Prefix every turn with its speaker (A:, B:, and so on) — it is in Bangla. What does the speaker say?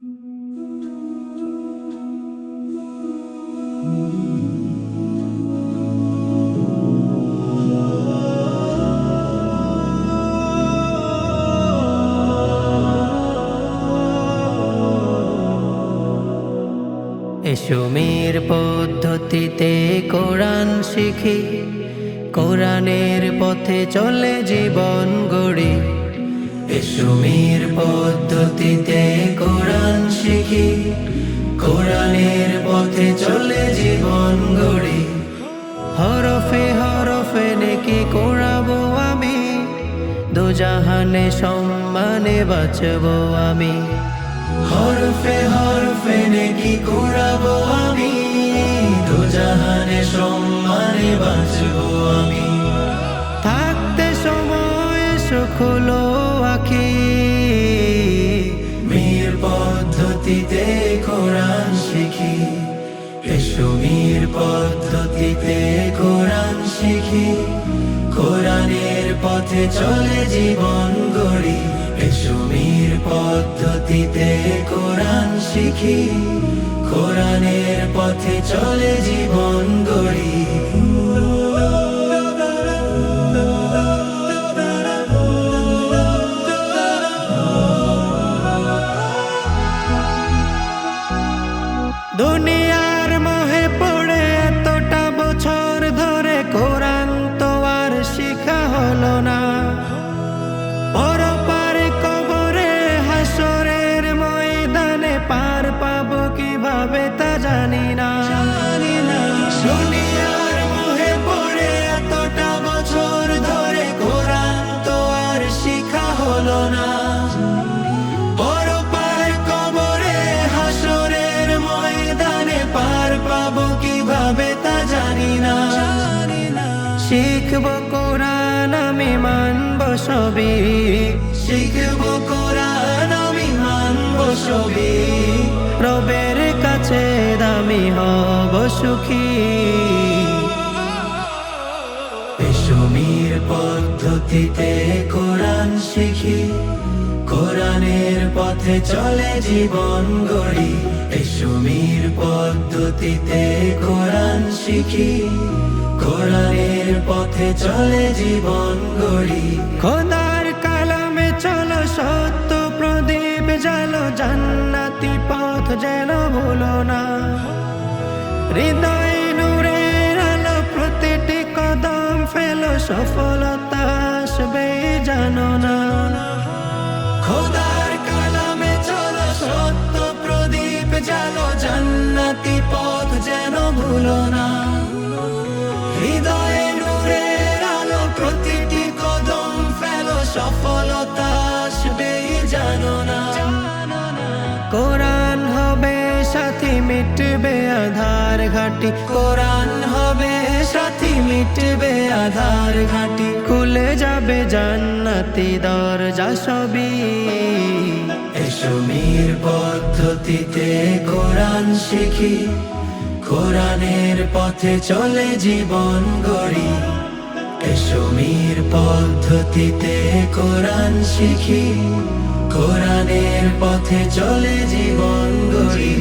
A: এসুমির পদ্ধতিতে কোরআন শিখি, কোরআনের পথে চলে জীবন গড়ি। এসুমির পদ্ধতিতে কোরআন শিখি, কোরআনের পথে চলে জীবন গড়ি। হরফে হরফে নেকি কোরাবো আমি, দুজাহানে সম্মানে বাঁচবো আমি। হরফে হরফে নেকি কোরাবো আমি, দুজাহানে সম্মানে বাঁচবো আমি। থাকতে সময় সুখলো আখি, মীর পদ্ধতিতে কোরআন শিখি। এসুমির পদ্ধতিতে কোরআন শিখি, কোরআনের পথে চলে জীবন গড়ি। এসুমির পদ্ধতিতে কোরআন শিখি, কোরআনের পথে চলে জীবন গড়ি। দুনিয়ার মোহে পড়ে এতটা বছর ধরে কোরআন তো আর শিখা হলো না। পরপারে কবরে হাসরের ময়দানে পার পাবো কিভাবে তা জানি না। দুনিয়ার মোহে পড়ে এতটা বছর ধরে কোরআন তো আর শিখা হলো না। পরপারে কবরে হাসরের ময়দানে পার পাবো কিভাবে তা জানি না। শিখবো কোরআন আমি মানবো সবই, শিখবো কোরআন আমি মানবো সবই। রবের কাছে দামি হব সুখী। এসুমির পদ্ধতিতে কোরআন শিখি, কোরআনের পথে চলে জীবন গড়ি। এসুমির পদ্ধতিতে কোরআন শিখি, কোরআনের পথে চলে জীবন গড়ি। খোদার কালামে চলো সত্য প্রদীপ জালো, জান্নাতি পথ যেন ভুলো না। হৃদয় নূরের আলো প্রতিটি কদম ফেলো, সফলতা আসবে জানো না। খোদার কালামে চলো সত্য প্রদীপ জালো, জান্নাতি পথ যেন ভুলো না। হৃদয়ে নূরের আলো প্রতিটি কদম ফেলো, সফলতা আসবে জানো না। কোরআন হবে সাথী মিটবে আধার ঘাটি, কোরআন হবে সাথী মিটবে আধার ঘাটি। খুলে যাবে জান্নাতি দরজা সবই। এসুমির পদ্ধতিতে কোরআন শিখি, কোরআনের পথে চলে জীবন গড়ি। এসুমির পদ্ধতিতে কোরআন শিখি, কোরআনের পথে চলে জীবন গড়ি।